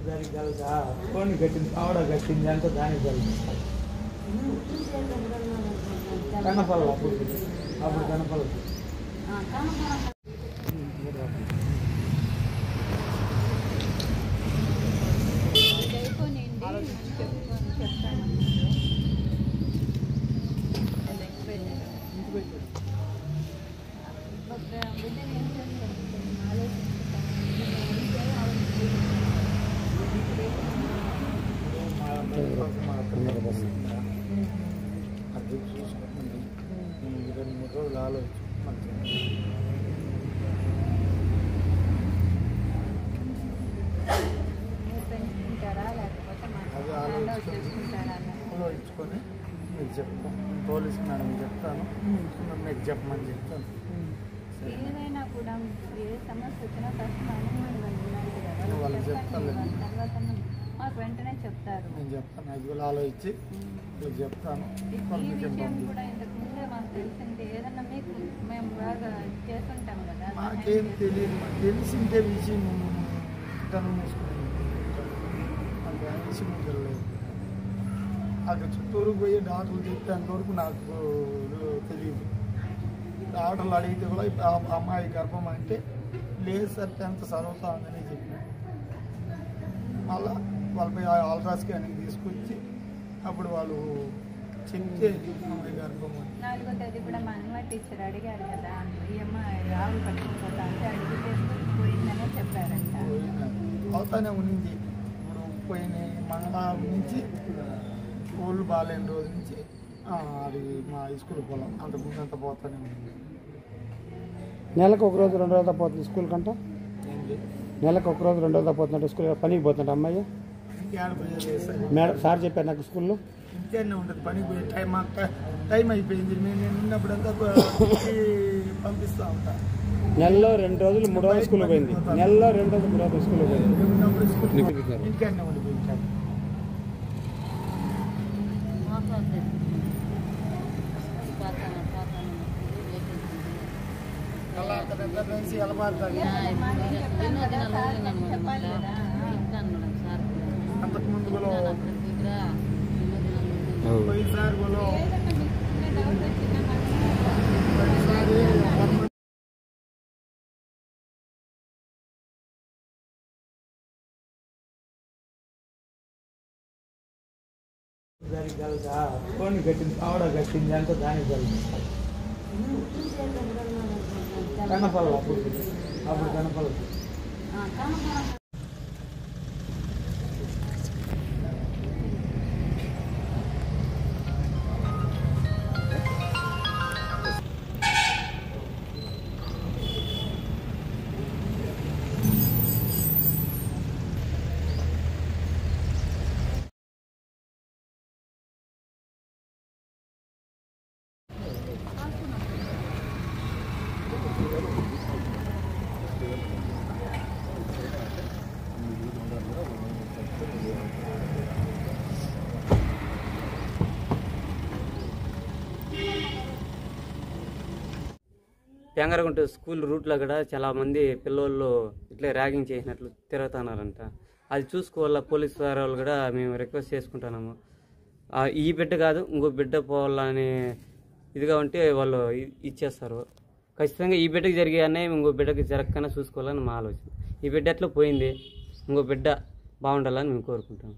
దానికి కలదా కోడిని కట్టింది ఆవిడ కట్టింది అంతా దానికి కలిగి కనపల్ల అప్పుడు కనపల్ల అది చూసుకుంటుంది 2-3 రోజులు ఆలోచించి అది ఆలోచించుకొని మీకు చెప్తాను పోలీసు మేడం చెప్తాను మీకు చెప్పమని చెప్తాను ఏదైనా కూడా ఏ సమస్య వచ్చినా ఫస్ట్ వాళ్ళకి చెప్తాను మాకు వెంటనే చెప్తారు నేను చెప్తాను 5 వేలు ఆలోచించి మీకు చెప్తాను ఈ విషయం కూడా ఇంతకు ముందే మాకు తెలిసింటే ఏదన్నా మీకు మేము బాగా చేస్తుంటాం కదా మాకేం తెలియదు మాకు తెలిసిందే విషయం తను మూసుకుని మాకు విషయం తెలియదు అక్కడ చుట్టూరు పోయి డాక్టర్లు చెప్పేంతవరకు నాకు తెలియదు డాక్టర్లు అడిగితే కూడా అమ్మాయి గర్భం అంటే లేదు సార్ 10th చదువుతా ఉందని చెప్పిన మళ్ళా వాళ్ళపై అల్ట్రా స్కానింగ్ తీసుకొచ్చి అప్పుడు వాళ్ళు చెప్తే అమ్మాయి గర్భం 4వ తేదీ కూడా మా అంగన్వాడీ టీచర్ అడిగారు కదా ఈ అమ్మాయి ఆవులు పట్టుకుపోతా అంటే అడిగితే పోయిందనే చెప్పారంట అవుతానే ఉన్నింది ఇప్పుడు పోయిన మంగళవారం నుంచి స్కూల్ బాగాలేని రోజు నుంచి అది మా స్కూల్ పోలాం అంతకుముందు అంతా పోతానే ఉంది నెలకు 1 రోజు 2 రోజులు పోతుంది స్కూల్ కంట నెలకు 1 రోజు 2 రోజులు పోతుందంటే స్కూల్ పనికి పోతుంట అమ్మాయి మేడం సార్ చెప్పారు నాకు స్కూల్లో ఇంకేనే ఉంటుంది పనికి పోయే టైం అయిపోయింది నేను ఉన్నప్పుడంతా పంపిస్తూ ఉంటాను నెలలో 2 రోజులు 3 రోజులు స్కూల్ పోయింది నెలలో 2 రోజులు 3 రోజులు స్కూల్ పోయింది ఉన్నప్పుడు స్కూల్ ఇంకేనే ఉండిపోయింది అంతకుముందు కూడా పోయినసారి కూడా దానికి కలదా కోడిని కట్టింది ఆవిడ కట్టింది అంతా దానికి కలిగి కనపల్ల అప్పుడు కనపల్ల పెంగరగుంట స్కూల్ రూట్లో కూడా చాలామంది పిల్లలు ఇట్లా ర్యాగింగ్ చేసినట్లు తిరుగుతున్నారంట. అది చూసుకోవాలా పోలీసు వాళ్ళు కూడా మేము రిక్వెస్ట్ చేసుకుంటున్నాము. ఈ బిడ్డ కాదు ఇంకో బిడ్డ పోవాలని ఇదిగా ఉంటే వాళ్ళు ఇచ్చేస్తారు. ఖచ్చితంగా ఈ బిడ్డకి జరిగే అన్యాయం ఇంకో బిడ్డకి జరగకనే చూసుకోవాలని మా ఆలోచన. ఈ బిడ్డ ఎట్లా పోయింది, ఇంకో బిడ్డ బాగుండాలని మేము కోరుకుంటాం.